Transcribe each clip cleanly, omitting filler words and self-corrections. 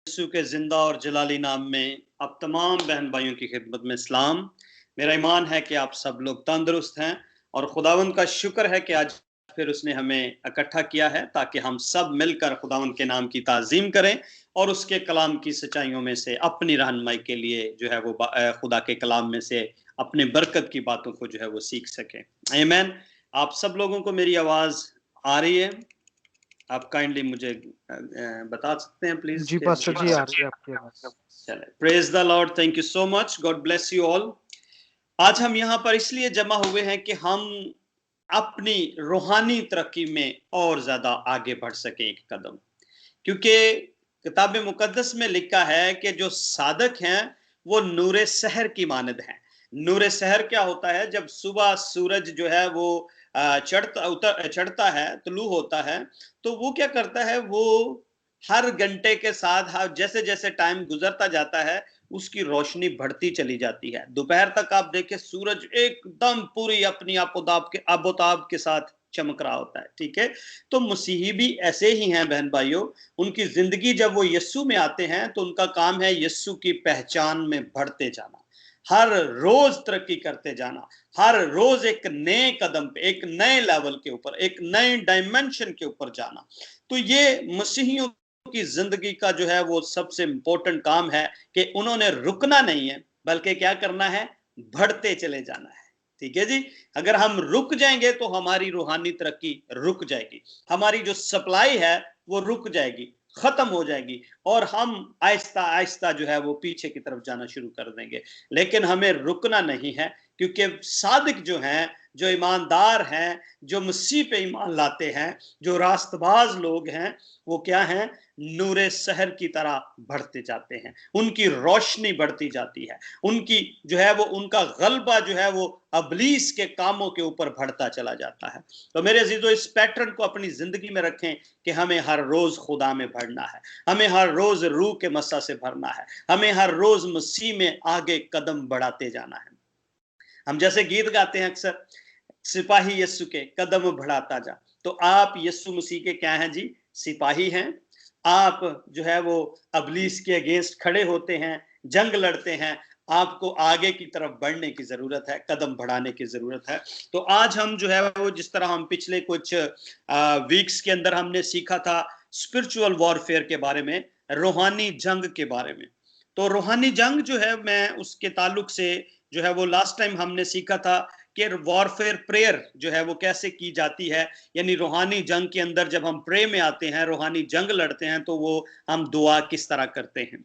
यीशु के जिंदा और जलाली नाम में आप तमाम बहन भाइयों की खिदमत में सलाम। मेरा ईमान है कि आप सब लोग तंदुरुस्त हैं और खुदावंद का शुक्र है कि आज फिर उसने हमें इकट्ठा किया है ताकि हम सब मिलकर खुदावंद के नाम की ताज़ीम करें और उसके कलाम की सच्चाइयों में से अपनी रहनुमाई के लिए जो है वो खुदा के कलाम में से अपनी बरकत की बातों को जो है वो सीख सकें। आमीन। आप सब लोगों को मेरी आवाज़ आ रही है? आप काइंडली मुझे बता सकते हैं प्लीज? जी पास्टर जी, आ रही है आपकी आवाज। चले, praise the Lord, thank you so much, God bless you all. आज हम यहाँ पर इसलिए जमा हुए हैं कि हम अपनी रूहानी तरक्की में और ज्यादा आगे बढ़ सके एक कदम, क्योंकि किताब मुकद्दस में लिखा है कि जो साधक हैं वो नूरे सहर की मानद हैं। नूरे सहर क्या होता है? जब सुबह सूरज जो है वो चढ़ता है, तुलू होता है, तो वो क्या करता है, वो हर घंटे के साथ जैसे जैसे टाइम गुजरता जाता है उसकी रोशनी बढ़ती चली जाती है। दोपहर तक आप देखें सूरज एकदम पूरी अपनी आबोताब के साथ चमक रहा होता है। ठीक है, तो मसीही भी ऐसे ही हैं बहन भाइयों। उनकी जिंदगी जब वो यस्सु में आते हैं तो उनका काम है यस्सु की पहचान में बढ़ते जाना, हर रोज तरक्की करते जाना, हर रोज एक नए कदम पे, एक नए लेवल के ऊपर, एक नए डायमेंशन के ऊपर जाना। तो ये मसीहियों की जिंदगी का जो है वो सबसे इंपॉर्टेंट काम है कि उन्होंने रुकना नहीं है, बल्कि क्या करना है, बढ़ते चले जाना है। ठीक है जी, अगर हम रुक जाएंगे तो हमारी रूहानी तरक्की रुक जाएगी, हमारी जो सप्लाई है वो रुक जाएगी, खत्म हो जाएगी और हम आहिस्ता आहिस्ता जो है वो पीछे की तरफ जाना शुरू कर देंगे। लेकिन हमें रुकना नहीं है, क्योंकि सादिक जो हैं, जो ईमानदार हैं, जो मसीह पे ईमान लाते हैं, जो रास्तबाज लोग हैं, वो क्या हैं, नूरे शहर की तरह बढ़ते जाते हैं, उनकी रोशनी बढ़ती जाती है, उनकी जो है वो उनका गलबा जो है वो अबलीस के कामों के ऊपर बढ़ता चला जाता है। तो मेरे अजीजों, इस पैटर्न को अपनी जिंदगी में रखें कि हमें हर रोज खुदा में बढ़ना है, हमें हर रोज रूह के मस्सा से भरना है, हमें हर रोज मसीह में आगे कदम बढ़ाते जाना है। हम जैसे गीत गाते हैं अक्सर, सिपाही यस्सु के कदम बढ़ाता जा, तो आप यस्सु मसीह के क्या हैं जी? सिपाही हैं। आप जो है वो अबलीस के अगेंस्ट खड़े होते हैं, जंग लड़ते हैं। आपको आगे की तरफ बढ़ने की जरूरत है, कदम बढ़ाने की जरूरत है। तो आज हम जो है वो, जिस तरह हम पिछले कुछ वीक्स के अंदर हमने सीखा था स्पिरिचुअल वॉरफेयर के बारे में, रूहानी जंग के बारे में। तो रूहानी जंग जो है, मैं उसके ताल्लुक से जो है वो लास्ट टाइम हमने सीखा था कि वॉरफेयर प्रेयर जो है वो कैसे की जाती है, यानी रूहानी जंग के अंदर जब हम प्रे में आते हैं, रूहानी जंग लड़ते हैं, तो वो हम दुआ किस तरह करते हैं,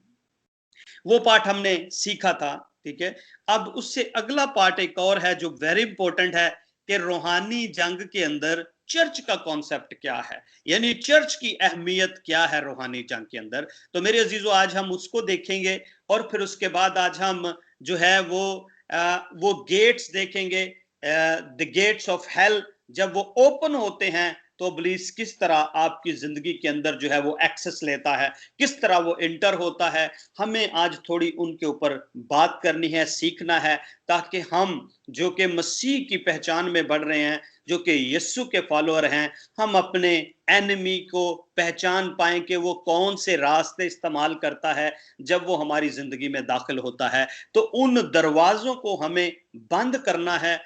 वो पार्ट हमने सीखा था। ठीक है, अब उससे अगला पार्ट एक और है जो वेरी इंपॉर्टेंट है कि रूहानी जंग के अंदर चर्च का कॉन्सेप्ट क्या है, यानी चर्च की अहमियत क्या है रूहानी जंग के अंदर। तो मेरे अजीजों, आज हम उसको देखेंगे और फिर उसके बाद आज हम जो है वो गेट्स देखेंगे, द गेट्स ऑफ हेल जब वो ओपन होते हैं तो इब्लीस किस तरह आपकी जिंदगी के अंदर जो है वो एक्सेस लेता है, किस तरह वो इंटर होता है। हमें आज थोड़ी उनके ऊपर बात करनी है, सीखना है, ताकि हम जो कि मसीह की पहचान में बढ़ रहे हैं, जो कि यीशु के फॉलोअर हैं, हम अपने एनिमी को पहचान पाएं कि वो कौन से रास्ते इस्तेमाल करता है जब वो हमारी जिंदगी में दाखिल होता है। तो उन दरवाजों को हमें बंद करना है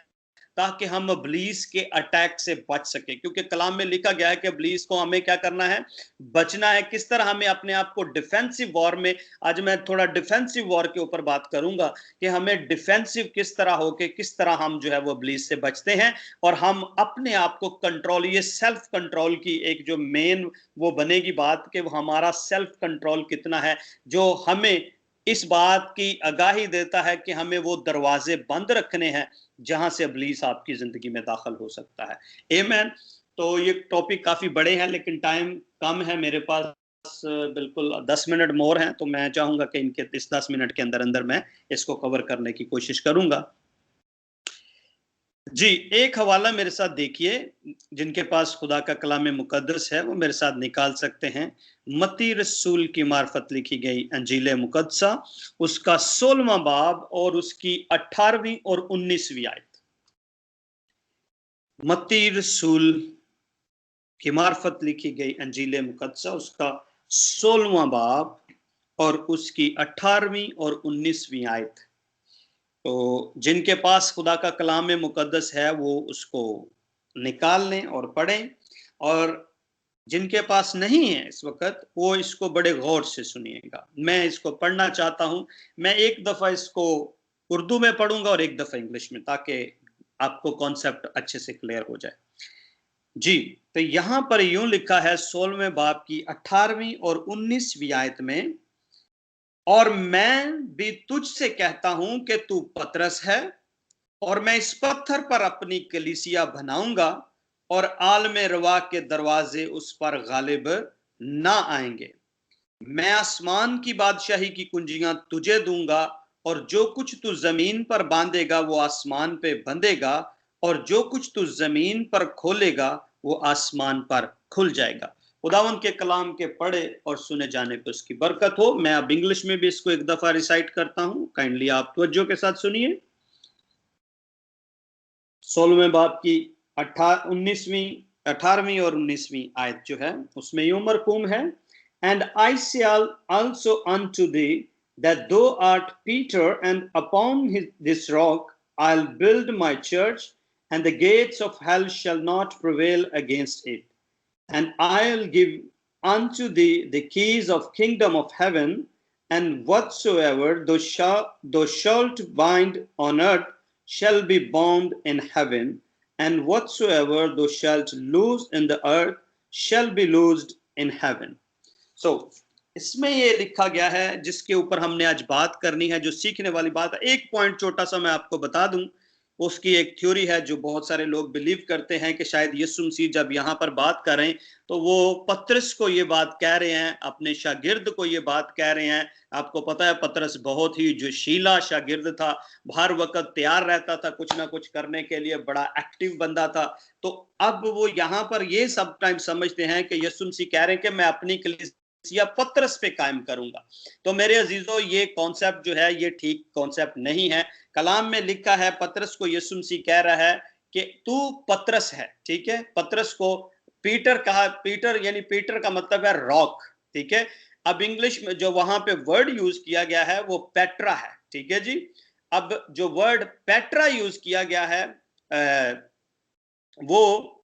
ताकि हम इब्लीस के अटैक से बच सके, क्योंकि कलाम में लिखा गया है कि इब्लीस को हमें क्या करना है, बचना है। किस तरह हमें अपने आप को डिफेंसिव वॉर में, आज मैं थोड़ा डिफेंसिव वॉर के ऊपर बात करूंगा कि हमें डिफेंसिव किस तरह होके, किस तरह हम जो है वो इब्लीस से बचते हैं और हम अपने आप को कंट्रोल, ये सेल्फ कंट्रोल की एक जो मेन वो बनेगी बात कि वो हमारा सेल्फ कंट्रोल कितना है, जो हमें इस बात की आगाही देता है कि हमें वो दरवाजे बंद रखने हैं जहां से इब्लीस आपकी जिंदगी में दाखिल हो सकता है। आमीन। तो ये टॉपिक काफी बड़े हैं लेकिन टाइम कम है मेरे पास, बिल्कुल 10 मिनट मोर हैं, तो मैं चाहूंगा कि इनके इस 10 मिनट के अंदर अंदर मैं इसको कवर करने की कोशिश करूंगा। जी, एक हवाला मेरे साथ देखिए, जिनके पास खुदा का कलाम मुकद्दस है वो मेरे साथ निकाल सकते हैं। मत्ती रसूल की मार्फत लिखी गई अंजील मुकद्दसा, उसका 16वां बाब और उसकी 18वीं और 19वीं आयत। मत्ती रसूल की मार्फत लिखी गई अंजील मुकद्दसा, उसका 16वां बाब और उसकी 18वीं और 19वीं आयत। तो जिनके पास खुदा का कलाम मुकद्दस है वो उसको निकाल लें और पढ़ें, और जिनके पास नहीं है इस वक्त वो इसको बड़े गौर से सुनिएगा। मैं इसको पढ़ना चाहता हूं। मैं एक दफा इसको उर्दू में पढ़ूंगा और एक दफा इंग्लिश में, ताकि आपको कॉन्सेप्ट अच्छे से क्लियर हो जाए। जी, तो यहां पर यूं लिखा है 16वें बाब की 18वीं और 19वीं आयत में, और मैं भी तुझसे कहता हूं कि तू पतरस है, और मैं इस पत्थर पर अपनी कलीसिया बनाऊंगा, और आलम रवा के दरवाजे उस पर गालिब ना आएंगे। मैं आसमान की बादशाही की कुंजियां तुझे दूंगा, और जो कुछ तू जमीन पर बांधेगा वो आसमान पे बंधेगा, और जो कुछ तू जमीन पर खोलेगा वो आसमान पर खुल जाएगा। खुदावंद के कलाम के पढ़े और सुने जाने पे उसकी बरकत हो। मैं अब इंग्लिश में भी इसको एक दफा रिसाइट करता हूं, काइंडली आप तवज्जो के साथ सुनिए। 16वें बाब की 18वीं और 19वीं आयत जो है उसमें यूं मरकूम है, and I shall also unto thee that thou art Peter, and upon this rock I'll build my church, and the gates of hell shall not prevail against it. And I'll give unto thee the keys of kingdom of heaven, and whatsoever thou shalt bind on earth shall be bound in heaven, and whatsoever thou shalt loose in the earth shall be loosed in heaven. So, इसमें ये लिखा गया है जिसके ऊपर हमने आज बात करनी है, जो सीखने वाली बात है। एक पॉइंट छोटा सा मैं आपको बता दूं। उसकी एक थ्योरी है जो बहुत सारे लोग बिलीव करते हैं कि शायद यीशु मसीह जब यहाँ पर बात कर रहे हैं तो वो पतरस को ये बात कह रहे हैं, अपने शागिर्द को ये बात कह रहे हैं। आपको पता है पतरस बहुत ही जोशीला शागिर्द था, हर वक्त तैयार रहता था कुछ ना कुछ करने के लिए, बड़ा एक्टिव बंदा था। तो अब वो यहाँ पर ये सब टाइम समझते हैं कि यीशु मसीह कह रहे हैं कि मैं अपनी कलीसिया पतरस पे कायम करूंगा। तो मेरे अजीजों, ये कॉन्सेप्ट जो है ये ठीक कॉन्सेप्ट नहीं है। कलाम में लिखा है, पतरस को यीशु मसीह कह रहा है कि तू पतरस है, ठीक है। पतरस को पीटर कहा, पीटर यानी पीटर का मतलब है रॉक, ठीक है। अब इंग्लिश में जो वहां पे वर्ड यूज किया गया है वो पेट्रा है, ठीक है जी। अब जो वर्ड पेट्रा यूज किया गया है वो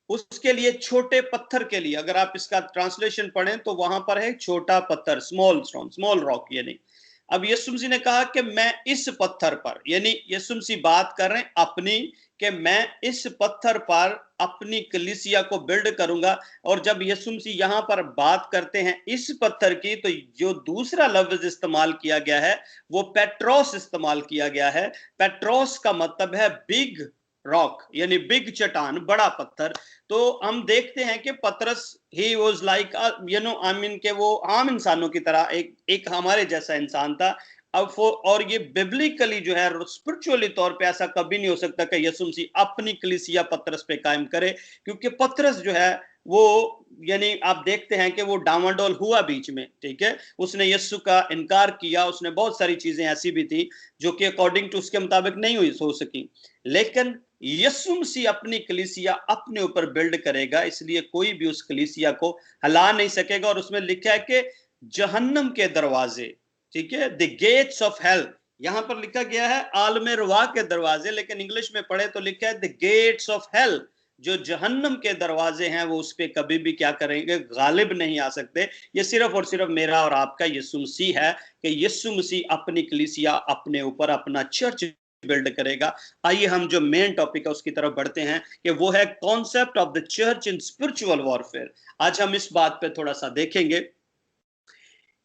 उसके लिए छोटे पत्थर के लिए, अगर आप इसका ट्रांसलेशन पढ़ें तो वहां पर है छोटा पत्थर, स्मॉल स्टोन, स्मॉल रॉक। यानी अब यीशु मसीह ने कहा कि मैं इस पत्थर पर, यानी यीशु मसीह बात कर रहे हैं अपनी, कि मैं इस पत्थर पर अपनी कलीसिया को बिल्ड करूंगा। और जब यीशु मसीह यहां पर बात करते हैं इस पत्थर की, तो जो दूसरा लफ्ज इस्तेमाल किया गया है वो पेट्रोस इस्तेमाल किया गया है। पेट्रोस का मतलब है बिग रॉक, यानी बिग चट्टान, बड़ा पत्थर। तो हम देखते हैं कि पतरस he was like I mean के वो आम इंसानों की तरह एक हमारे जैसा इंसान था। अब और ये बिब्लिकली जो है स्पिरिचुअली तौर पे ऐसा कभी नहीं हो सकता कि यीशु मसीह अपनी कलीसिया पतरस पे कायम करे, क्योंकि पतरस जो है वो, यानी आप देखते हैं कि वो डामाडोल हुआ बीच में, ठीक है। उसने यीशु का इनकार किया, उसने बहुत सारी चीजें ऐसी भी थी जो कि अकॉर्डिंग टू उसके मुताबिक नहीं हुई हो सकी। लेकिन यीशु मसीह अपनी कलीसिया अपने ऊपर बिल्ड करेगा, इसलिए कोई भी उस कलीसिया को हिला नहीं सकेगा। और उसमें लिखा है कि जहन्नम के दरवाजे, ठीक है, द गेट्स ऑफ हेल। यहां पर लिखा गया है आलम रवा के दरवाजे, लेकिन इंग्लिश में पढ़े तो लिखा है द गेट्स ऑफ हेल। जो जहन्नम के दरवाजे हैं वो उस पे कभी भी क्या करेंगे, गालिब नहीं आ सकते। ये सिर्फ और सिर्फ मेरा और आपका यीशु मसीह है कि यीशु मसीह अपनी कलीसिया अपने ऊपर, अपना चर्च बिल्ड करेगा। आइए हम जो मेन टॉपिक है उसकी तरफ बढ़ते हैं कि वो है concept of the church in spiritual warfare. आज हम इस बात पे थोड़ा सा देखेंगे।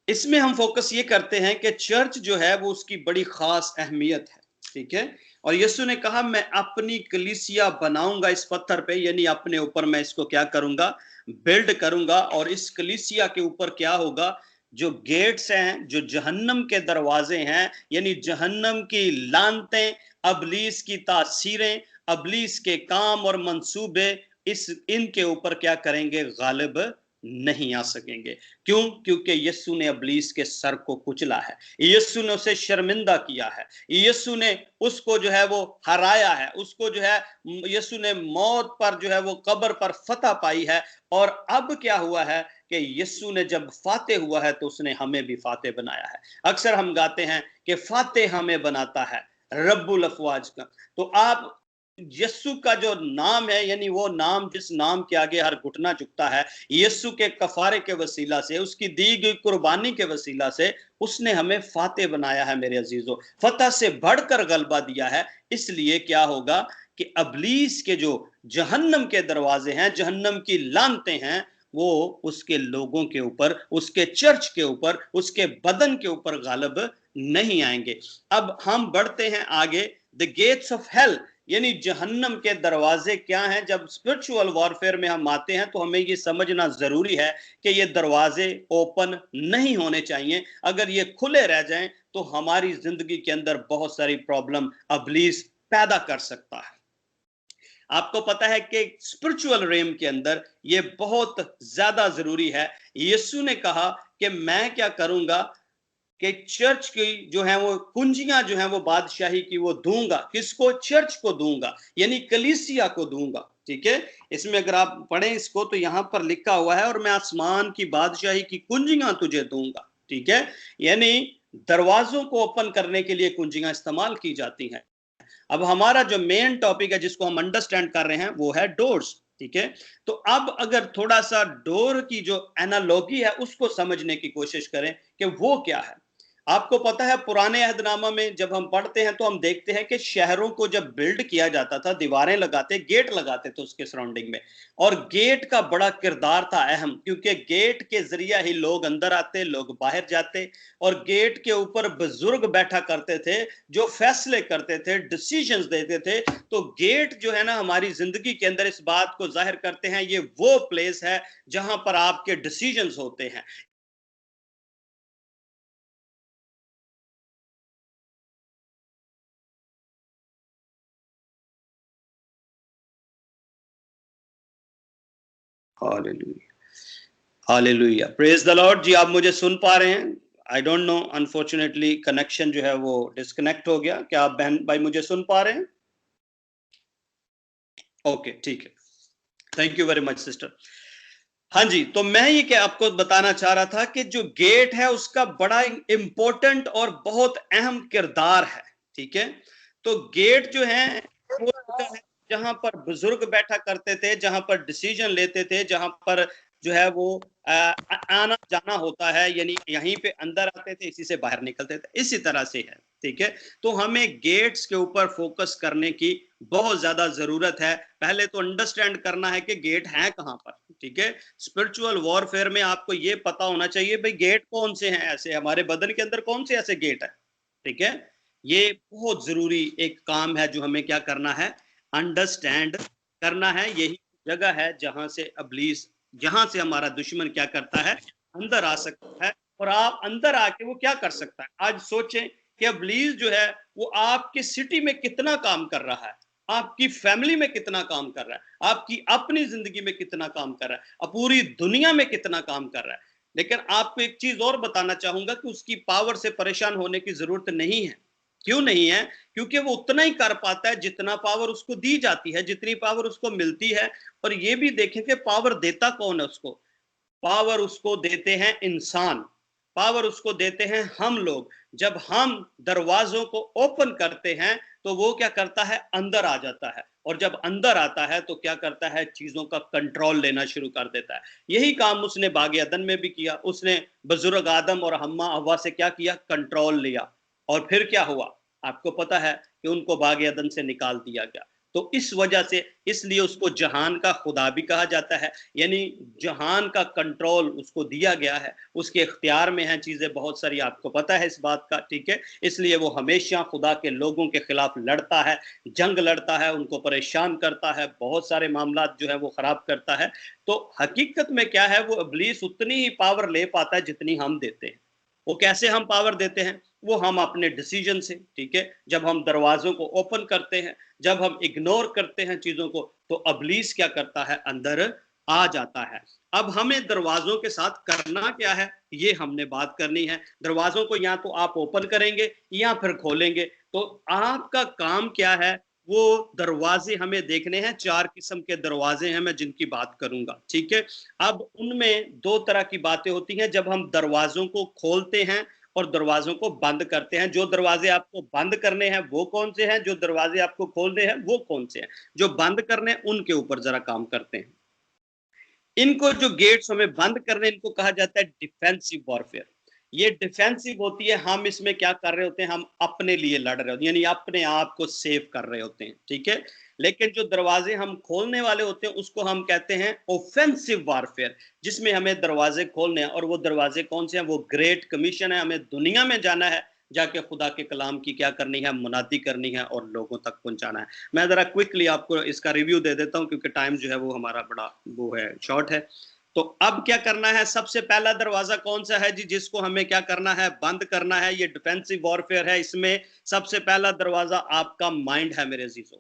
इसमें हम फोकस ये करते हैं कि चर्च जो है वो उसकी बड़ी खास अहमियत है, ठीक है। और यीशु ने कहा मैं अपनी कलीसिया बनाऊंगा इस पत्थर पे, यानी अपने ऊपर मैं इसको क्या करूंगा, बिल्ड करूंगा। और इस कलीसिया के ऊपर क्या होगा, जो गेट्स हैं, जो जहन्नम के दरवाजे हैं, यानी जहन्नम की लानतें, अबलीस की तासीरें, अबलीस के काम और मंसूबे, इनके ऊपर क्या करेंगे, गालिब नहीं आ सकेंगे। क्यों? क्योंकि यीशु ने अबलीस के सर को कुचला है, यीशु ने उसे शर्मिंदा किया है, यीशु ने उसको जो है वो हराया है, उसको जो है यीशु ने मौत पर जो है वो कब्र पर फतह पाई है। और अब क्या हुआ है कि यीशु ने जब फाते हुआ है तो उसने हमें भी फाते बनाया है। अक्सर हम गाते हैं कि फाते हमें बनाता है रब्बुल अफवाज का। तो आप यीशु का जो नाम है, यानी वो नाम जिस नाम के आगे हर घुटना झुकता है, यीशु के कफारे के वसीला से, उसकी दी गई कुर्बानी के वसीला से उसने हमें फाते बनाया है मेरे अजीजों। फतह से बढ़कर गलबा दिया है। इसलिए क्या होगा कि अबलीस के जो जहन्नम के दरवाजे हैं, जहन्नम की लानतें हैं, वो उसके लोगों के ऊपर, उसके चर्च के ऊपर, उसके बदन के ऊपर गालिब नहीं आएंगे। अब हम बढ़ते हैं आगे। द गेट्स ऑफ हेल, यानी जहन्नम के दरवाजे क्या हैं। जब स्पिरिचुअल वॉरफेयर में हम आते हैं तो हमें ये समझना जरूरी है कि ये दरवाजे ओपन नहीं होने चाहिए। अगर ये खुले रह जाएं तो हमारी जिंदगी के अंदर बहुत सारी प्रॉब्लम अबलीस पैदा कर सकता है। आपको पता है कि स्पिरिचुअल रेम के अंदर ये बहुत ज्यादा जरूरी है। यीशु ने कहा कि मैं क्या करूंगा कि चर्च की जो है वो कुंजियां जो है वो बादशाही की वो दूंगा। किसको? चर्च को दूंगा, यानी कलीसिया को दूंगा। ठीक है, इसमें अगर आप पढ़ें इसको तो यहां पर लिखा हुआ है, और मैं आसमान की बादशाही की कुंजियां तुझे दूंगा। ठीक है, यानी दरवाजों को ओपन करने के लिए कुंजियां इस्तेमाल की जाती हैं। अब हमारा जो मेन टॉपिक है जिसको हम अंडरस्टैंड कर रहे हैं वो है डोर्स। ठीक है, तो अब अगर थोड़ा सा डोर की जो एनालॉजी है उसको समझने की कोशिश करें कि वो क्या है। आपको पता है पुराने अहदनामा में जब हम पढ़ते हैं तो हम देखते हैं कि शहरों को जब बिल्ड किया जाता था, दीवारें लगाते, गेट लगाते थे उसके सराउंडिंग में, और गेट का बड़ा किरदार था अहम, क्योंकि गेट के जरिया ही लोग अंदर आते, लोग बाहर जाते, और गेट के ऊपर बुजुर्ग बैठा करते थे जो फैसले करते थे, डिसीजंस देते थे। तो गेट जो है ना हमारी जिंदगी के अंदर इस बात को जाहिर करते हैं, ये वो प्लेस है जहां पर आपके डिसीजंस होते हैं। Hallelujah, hallelujah, praise the Lord. जी आप मुझे सुन पा रहे हैं? I don't know, unfortunately connection जो है वो डिस्कनेक्ट हो गया। क्या आप बहन भाई मुझे सुन पा रहे हैं? ओके, ठीक है, thank you very much sister. हाँ जी, तो मैं ये क्या आपको बताना चाह रहा था कि जो गेट है उसका बड़ा इंपॉर्टेंट और बहुत अहम किरदार है। ठीक है, तो गेट जो है वो जगह है जहां पर बुजुर्ग बैठा करते थे, जहां पर डिसीजन लेते थे, जहां पर जो है वो आना जाना होता है, यानी यहीं पे अंदर आते थे, इसी से बाहर निकलते थे, इसी तरह से है। ठीक है, तो हमें गेट्स के ऊपर फोकस करने की बहुत ज्यादा जरूरत है। पहले तो अंडरस्टैंड करना है कि गेट है कहां पर। ठीक है, स्पिरिचुअल वॉरफेयर में आपको ये पता होना चाहिए भाई गेट कौन से हैं, ऐसे हमारे बदन के अंदर कौन से ऐसे गेट है। ठीक है, ये बहुत जरूरी एक काम है जो हमें क्या करना है, अंडरस्टैंड करना है। यही जगह है जहां से अबलीस, जहां से हमारा दुश्मन क्या करता है, अंदर आ सकता है, और आप अंदर आके वो क्या कर सकता है। आज सोचें कि अबलीस जो है वो आपके सिटी में कितना काम कर रहा है, आपकी फैमिली में कितना काम कर रहा है, आपकी अपनी जिंदगी में कितना काम कर रहा है, अब पूरी दुनिया में कितना काम कर रहा है। लेकिन आपको एक चीज और बताना चाहूंगा कि उसकी पावर से परेशान होने की जरूरत नहीं है। क्यों नहीं है? क्योंकि वो उतना ही कर पाता है जितना पावर उसको दी जाती है, जितनी पावर उसको मिलती है। और ये भी देखें कि पावर देता कौन है उसको। पावर उसको देते हैं इंसान, पावर उसको देते हैं हम लोग। जब हम दरवाजों को ओपन करते हैं तो वो क्या करता है, अंदर आ जाता है, और जब अंदर आता है तो क्या करता है, चीजों का कंट्रोल लेना शुरू कर देता है। यही काम उसने बाग अदन में भी किया। उसने बुजुर्ग आदम और हम्मा हवा से क्या किया, कंट्रोल लिया, और फिर क्या हुआ आपको पता है कि उनको बाग अदन से निकाल दिया गया। तो इस वजह से, इसलिए उसको जहान का खुदा भी कहा जाता है, यानी जहान का कंट्रोल उसको दिया गया है, उसके इख्तियार में है चीजें बहुत सारी, आपको पता है इस बात का। ठीक है, इसलिए वो हमेशा खुदा के लोगों के खिलाफ लड़ता है, जंग लड़ता है, उनको परेशान करता है, बहुत सारे मामला जो है वो खराब करता है। तो हकीकत में क्या है, वो इब्लीस उतनी ही पावर ले पाता है जितनी हम देते हैं। वो कैसे हम पावर देते हैं, वो हम अपने डिसीजन से। ठीक है, जब हम दरवाजों को ओपन करते हैं, जब हम इग्नोर करते हैं चीजों को, तो इब्लीस क्या करता है, अंदर आ जाता है। अब हमें दरवाजों के साथ करना क्या है, ये हमने बात करनी है। दरवाजों को या तो आप ओपन करेंगे या फिर खोलेंगे। तो आपका काम क्या है, वो दरवाजे हमें देखने हैं। 4 किस्म के दरवाजे हैं, मैं जिनकी बात करूंगा, ठीक है। अब उनमें 2 तरह की बातें होती हैं जब हम दरवाजों को खोलते हैं और दरवाजों को बंद करते हैं। जो दरवाजे आपको बंद करने हैं वो कौन से हैं, जो दरवाजे आपको खोलने हैं वो कौन से हैं। जो बंद करने हैं उनके ऊपर जरा काम करते हैं। इनको जो गेट्स हमें बंद करने, इनको कहा जाता है डिफेंसिव वॉरफेयर। ये डिफेंसिव होती है, हम इसमें क्या कर रहे होते हैं, हम अपने लिए लड़ रहे होते हैं, यानी अपने आप को सेव कर रहे होते हैं, ठीक है। लेकिन जो दरवाजे हम खोलने वाले होते हैं उसको हम कहते हैं ऑफेंसिव वॉरफेयर, जिसमें हमें दरवाजे खोलने हैं। और वो दरवाजे कौन से हैं, वो ग्रेट कमीशन है। हमें दुनिया में जाना है, जाके खुदा के कलाम की क्या करनी है, मुनादी करनी है और लोगों तक पहुंचाना है। मैं जरा क्विकली आपको इसका रिव्यू दे देता हूं क्योंकि टाइम जो है वो हमारा बड़ा वो है, शॉर्ट है। तो अब क्या करना है, सबसे पहला दरवाजा कौन सा है जी, जिसको हमें क्या करना है, बंद करना है। ये डिफेंसिव वॉरफेयर है। इसमें सबसे पहला दरवाजा आपका माइंड है मेरे अजीजों।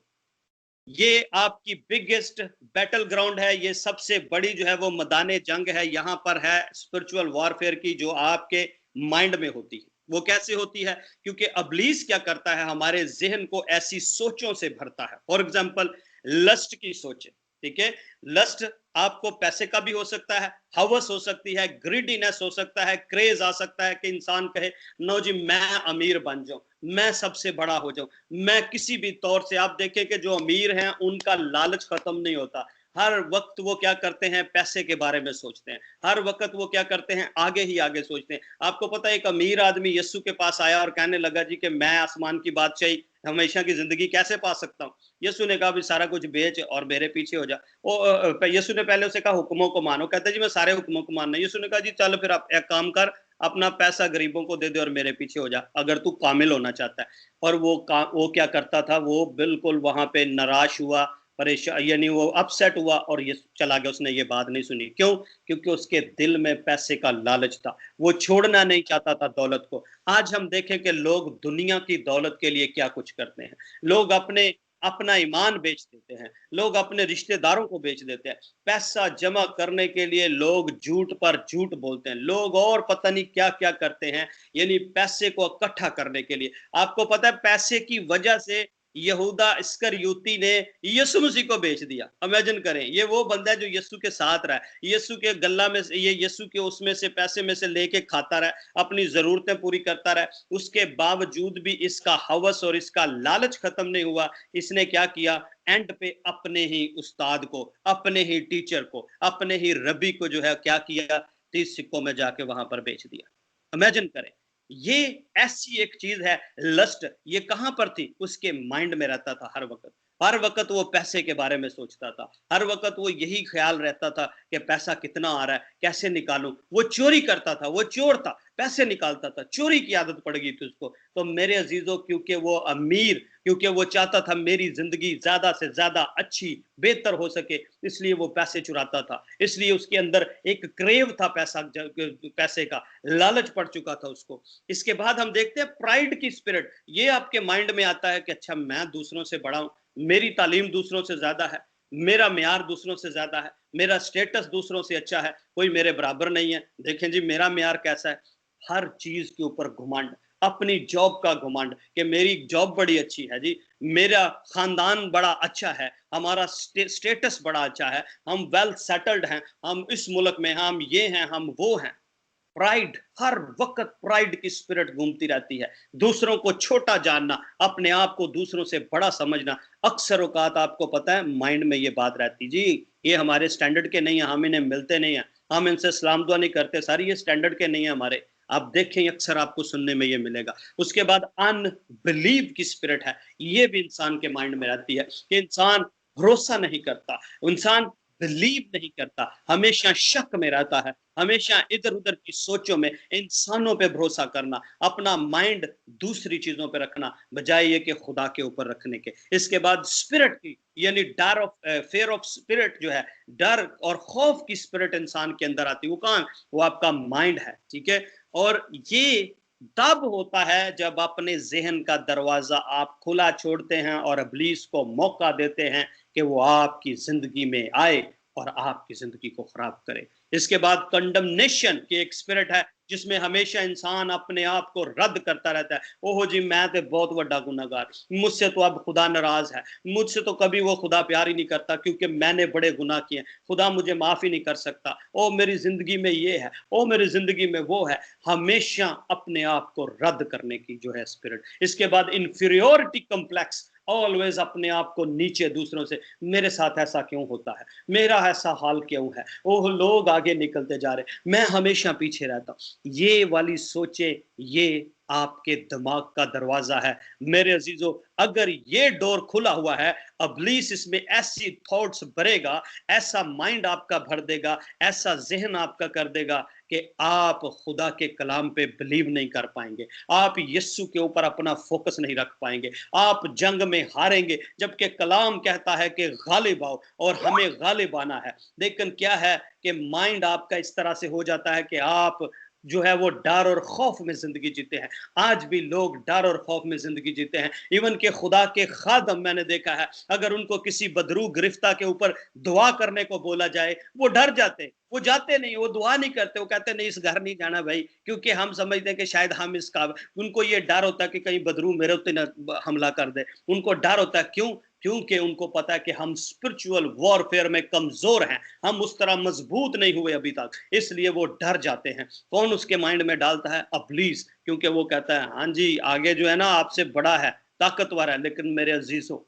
ये आपकी बिगेस्ट बैटल ग्राउंड है। ये सबसे बड़ी जो है वो मैदान जंग है। यहां पर है स्पिरिचुअल वॉरफेयर की, जो आपके माइंड में होती है। वो कैसे होती है, क्योंकि अबलीस क्या करता है, हमारे जहन को ऐसी सोचों से भरता है। फॉर एग्जाम्पल लस्ट की सोचें, ठीक है। लस्ट आपको पैसे का भी हो सकता है, हवस हो सकती है, ग्रीडीनेस हो सकता है, क्रेज आ सकता है कि इंसान कहे नो जी मैं अमीर बन जाऊं, मैं सबसे बड़ा हो जाऊं। मैं किसी भी तौर से, आप देखें कि जो अमीर हैं उनका लालच खत्म नहीं होता। हर वक्त वो क्या करते हैं, पैसे के बारे में सोचते हैं। हर वक्त वो क्या करते हैं, आगे ही आगे सोचते हैं। आपको पता है एक अमीर आदमी यीशु के पास आया और कहने लगा जी कि मैं आसमान की बादशाही, हमेशा की जिंदगी कैसे पा सकता हूँ। यीशु ने कहा भी सारा कुछ बेच और मेरे पीछे हो जा। यीशु ने पहले उसे कहा हुक्मों को मानो। कहता जी मैं सारे हुक्मों को मानना। यीशु ने कहा जी चल फिर आप एक काम कर, अपना पैसा गरीबों को दे दे और मेरे पीछे हो जा, अगर तू कामिल होना चाहता है। और वो क्या करता था, वो बिल्कुल वहां पे निराश हुआ, परेशान, यानी वो अपसेट हुआ और ये चला गया। उसने ये बात नहीं सुनी। क्यों? क्योंकि उसके दिल में पैसे का लालच था। वो छोड़ना नहीं चाहता था दौलत को। आज हम देखें कि लोग दुनिया की दौलत के लिए क्या कुछ करते हैं। लोग अपना ईमान बेच देते हैं, लोग अपने रिश्तेदारों को बेच देते हैं। पैसा जमा करने के लिए लोग झूठ पर झूठ बोलते हैं। लोग और पता नहीं क्या क्या करते हैं, यानी पैसे को इकट्ठा करने के लिए। आपको पता है पैसे की वजह से यहूदा इस्करियोती ने यीशु मसीह को बेच दिया। इमेजिन करें, ये वो बंदा है जो यीशु के साथ रहा है, यीशु के गल्ला में से, ये यीशु के उसमें से पैसे में से लेके खाता रहा, अपनी जरूरतें पूरी करता रहा। उसके बावजूद भी इसका हवस और इसका लालच खत्म नहीं हुआ। इसने क्या किया, एंड पे अपने ही उस्ताद को, अपने ही टीचर को, अपने ही रबी को जो है क्या किया, 30 सिक्कों में जाके वहां पर बेच दिया। इमेजिन करें, ये ऐसी एक चीज है लस्ट। ये कहां पर थी, उसके माइंड में रहता था। हर वक्त वो पैसे के बारे में सोचता था। हर वक्त वो यही ख्याल रहता था कि पैसा कितना आ रहा है, कैसे निकालूं। वो चोरी करता था, वो चोर था, पैसे निकालता था, चोरी की आदत पड़ गई थी उसको। तो मेरे अजीजों, क्योंकि वो अमीर, क्योंकि वो चाहता था मेरी जिंदगी ज्यादा से ज्यादा अच्छी बेहतर हो सके, इसलिए वो पैसे चुराता था। इसलिए उसके अंदर एक क्रेव था, पैसे का लालच पड़ चुका था उसको। इसके बाद हम देखते हैं प्राइड की स्पिरिट। ये आपके माइंड में आता है कि अच्छा मैं दूसरों से बड़ा हूं, मेरी तालीम दूसरों से ज्यादा है, मेरा म्यार दूसरों से ज्यादा है, मेरा स्टेटस दूसरों से अच्छा है, कोई मेरे बराबर नहीं है। देखें जी मेरा म्यार कैसा है। हर चीज के ऊपर घुमंड, अपनी जॉब का घुमंड कि मेरी जॉब बड़ी अच्छी है जी, मेरा खानदान बड़ा अच्छा है, हमारा स्टेटस बड़ा अच्छा है, हम वेल सेटल्ड हैं, हम इस मुल्क में, हम ये हैं, हम वो हैं। प्राइड, हर वक्त प्राइड की स्पिरिट घूमती रहती है। दूसरों को छोटा जानना, अपने आप को दूसरों से बड़ा समझना। अक्सर औकात आपको पता है माइंड में ये बात रहती जी ये हमारे स्टैंडर्ड के नहीं है, हम इन्हें मिलते नहीं है, हम इनसे सलाम दुआ नहीं करते, सारी ये स्टैंडर्ड के नहीं है हमारे। आप देखें अक्सर आपको सुनने में ये मिलेगा। उसके बाद अनबिलीव की स्पिरिट है। ये भी इंसान के माइंड में रहती है कि इंसान भरोसा नहीं करता, इंसान बिलीव नहीं करता, हमेशा शक में रहता है, हमेशा इधर उधर की सोचों में, इंसानों पे भरोसा करना, अपना माइंड दूसरी चीजों पे रखना बजाय ये कि खुदा के ऊपर रखने के। इसके बाद स्पिरिट की, यानी डर ऑफ फेयर ऑफ स्पिरिट जो है, डर और खौफ की स्पिरिट इंसान के अंदर आती है। वो कहां, वो आपका माइंड है, ठीक है। और ये तब होता है जब अपने जहन का दरवाजा आप खुला छोड़ते हैं और इब्लीस को मौका देते हैं कि वो आपकी जिंदगी में आए और आपकी जिंदगी को खराब करे। इसके बाद कंडमनेशन की एक स्पिरिट है जिसमें हमेशा इंसान अपने आप को रद्द करता रहता है। ओहो जी, मैं तो बहुत बड़ा गुनाहगार, मुझसे तो अब खुदा नाराज है, मुझसे तो कभी वो खुदा प्यार ही नहीं करता क्योंकि मैंने बड़े गुनाह किए, खुदा मुझे माफ ही नहीं कर सकता। ओ मेरी जिंदगी में ये है, ओ मेरी जिंदगी में वो है। हमेशा अपने आप को रद्द करने की जो है स्पिरिट। इसके बाद इंफीरियोरिटी कॉम्प्लेक्स, ऑलवेज अपने आप को नीचे दूसरों से, मेरे साथ ऐसा क्यों होता है, मेरा ऐसा हाल क्यों है, ओह लोग आगे निकलते जा रहे, मैं हमेशा पीछे रहता हूं। ये वाली सोचे, ये आपके दिमाग का दरवाजा है मेरे अजीजों। अगर ये डोर खुला हुआ है, इब्लीस इसमें ऐसी थॉट्स भरेगा, ऐसा माइंड आपका भर देगा, ऐसा जहन आपका कर देगा कि आप खुदा के कलाम पे बिलीव नहीं कर पाएंगे, आप यीशु के ऊपर अपना फोकस नहीं रख पाएंगे, आप जंग में हारेंगे। जबकि कलाम कहता है कि गालिब आओ, और हमें गालिब आना है। लेकिन क्या है कि माइंड आपका इस तरह से हो जाता है कि आप जो है वो डर और खौफ में जिंदगी जीते हैं। आज भी लोग डर और खौफ में जिंदगी जीते हैं। इवन के खुदा के खादम मैंने देखा है, अगर उनको किसी बदरू गिरफ्ता के ऊपर दुआ करने को बोला जाए, वो डर जाते, वो जाते नहीं, वो दुआ नहीं करते, वो कहते नहीं इस घर नहीं जाना भाई, क्योंकि हम समझते हैं कि शायद हम इसका, उनको ये डर होता है कि कहीं बदरू मेरे ऊपर न हमला कर दे। उनको डर होता है, क्यों? क्योंकि उनको पता है कि हम स्पिरिचुअल वॉरफेयर में कमजोर हैं, हम उस तरह मजबूत नहीं हुए अभी तक, इसलिए वो डर जाते हैं। कौन उसके माइंड में डालता है? इब्लीस। क्योंकि वो कहता है हाँ जी, आगे जो है ना आपसे बड़ा है, ताकतवर है। लेकिन मेरे अजीजों,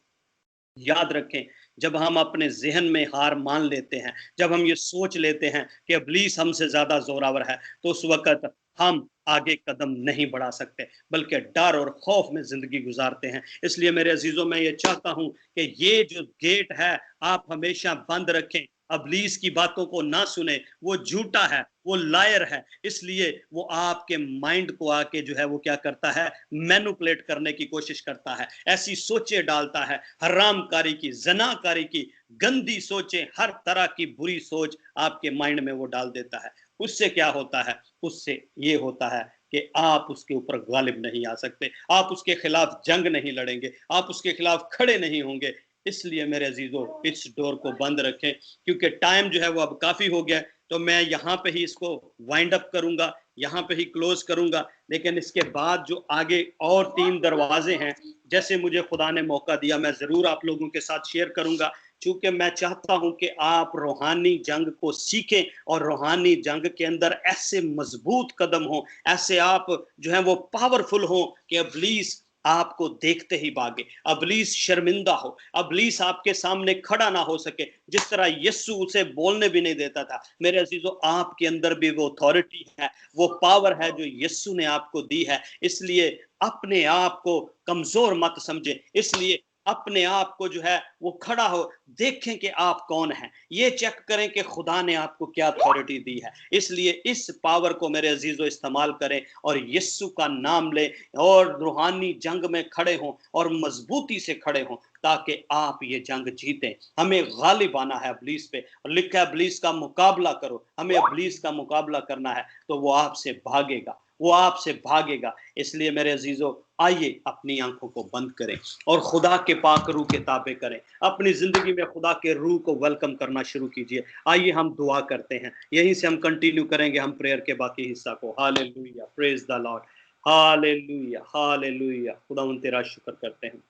याद रखें, जब हम अपने जहन में हार मान लेते हैं, जब हम ये सोच लेते हैं कि इब्लीस हमसे ज्यादा जोरावर है, तो उस वक्त हम आगे कदम नहीं बढ़ा सकते, बल्कि डर और खौफ में जिंदगी गुजारते हैं। इसलिए मेरे अजीजों, मैं ये चाहता हूं कि ये जो गेट है आप हमेशा बंद रखें, इब्लीस की बातों को ना सुने, वो झूठा है, वो लायर है। इसलिए वो आपके माइंड को आके जो है वो क्या करता है, मैनिपुलेट करने की कोशिश करता है, ऐसी सोचें डालता है, हरामकारी की, जनाकारी की, गंदी सोचें, हर तरह की बुरी सोच आपके माइंड में वो डाल देता है। उससे क्या होता है? उससे ये होता है कि आप उसके ऊपर गालिब नहीं आ सकते, आप उसके खिलाफ जंग नहीं लड़ेंगे, आप उसके खिलाफ खड़े नहीं होंगे। इसलिए मेरे अजीजों, इस डोर को बंद रखें, क्योंकि टाइम जो है वो अब काफी हो गया है। तो मैं यहाँ पे ही इसको वाइंड अप करूंगा, यहाँ पे ही क्लोज करूंगा। लेकिन इसके बाद जो आगे और 3 दरवाजे हैं, जैसे मुझे खुदा ने मौका दिया, मैं जरूर आप लोगों के साथ शेयर करूंगा, क्योंकि मैं चाहता हूं कि आप रूहानी जंग को सीखें और रूहानी जंग के अंदर ऐसे मजबूत कदम हो, ऐसे आप जो है वो पावरफुल हो कि इब्लीस आपको देखते ही भागे, इब्लीस शर्मिंदा हो, इब्लीस आपके सामने खड़ा ना हो सके। जिस तरह यीशु उसे बोलने भी नहीं देता था, मेरे अजीजों आपके अंदर भी वो अथॉरिटी है, वो पावर है जो यीशु ने आपको दी है। इसलिए अपने आप को कमजोर मत समझे, इसलिए अपने आप को जो है वो खड़ा हो, देखें कि आप कौन हैं, ये चेक करें कि खुदा ने आपको क्या अथॉरिटी दी है। इसलिए इस पावर को मेरे अजीजों इस्तेमाल करें और यीशु का नाम लें और रूहानी जंग में खड़े हों और मजबूती से खड़े हों, ताकि आप ये जंग जीतें। हमें गालिब आना है इब्लीस पे, और लिखा है इब्लीस का मुकाबला करो। हमें इब्लीस का मुकाबला करना है तो वो आपसे भागेगा, वो आपसे भागेगा। इसलिए मेरे अजीजों, आइए अपनी आंखों को बंद करें और खुदा के पाक रूह के ताबे करें। अपनी जिंदगी में खुदा के रूह को वेलकम करना शुरू कीजिए। आइए हम दुआ करते हैं, यहीं से हम कंटिन्यू करेंगे हम प्रेयर के बाकी हिस्सा को। Hallelujah, praise the Lord, hallelujah, hallelujah. खुदा तेरा शुक्र करते हैं।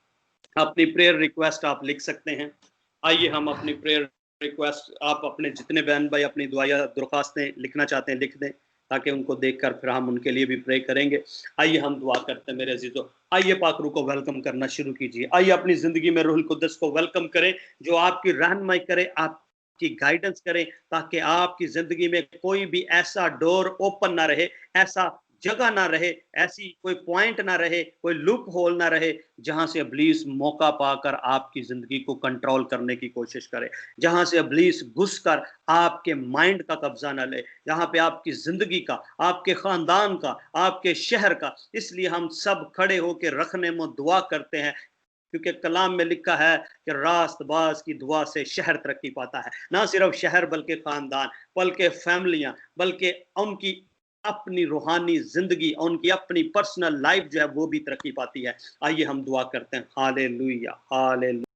अपनी प्रेयर रिक्वेस्ट आप लिख सकते हैं। आइए हम अपनी प्रेयर रिक्वेस्ट, आप अपने जितने बहन भाई अपनी दुआया दरख्वास्तें लिखना चाहते हैं लिख दें, ताकि उनको देखकर फिर हम उनके लिए भी प्रे करेंगे। आइए हम दुआ करते हैं मेरे अजीजों। आइए पाक रूह को वेलकम करना शुरू कीजिए। आइए अपनी जिंदगी में रूहुल कुद्दस को वेलकम करें, जो आपकी रहनुमाई करे, आपकी गाइडेंस करें, ताकि आपकी जिंदगी में कोई भी ऐसा डोर ओपन ना रहे, ऐसा जगह ना रहे, ऐसी कोई पॉइंट ना रहे, कोई लूप होल ना रहे, जहां से इब्लीस मौका पाकर आपकी जिंदगी को कंट्रोल करने की कोशिश करे, जहां से इब्लीस घुसकर आपके माइंड का कब्जा ना ले, जहां पे आपकी जिंदगी का, आपके खानदान का, आपके शहर का। इसलिए हम सब खड़े होकर रखने में दुआ करते हैं, क्योंकि कलाम में लिखा है कि रास्तबाज की दुआ से शहर तरक्की पाता है। ना सिर्फ शहर बल्कि खानदान, बल्कि फैमिलियां, बल्कि उनकी अपनी रूहानी जिंदगी, उनकी अपनी पर्सनल लाइफ जो है वो भी तरक्की पाती है। आइए हम दुआ करते हैं। Hallelujah, hallelujah.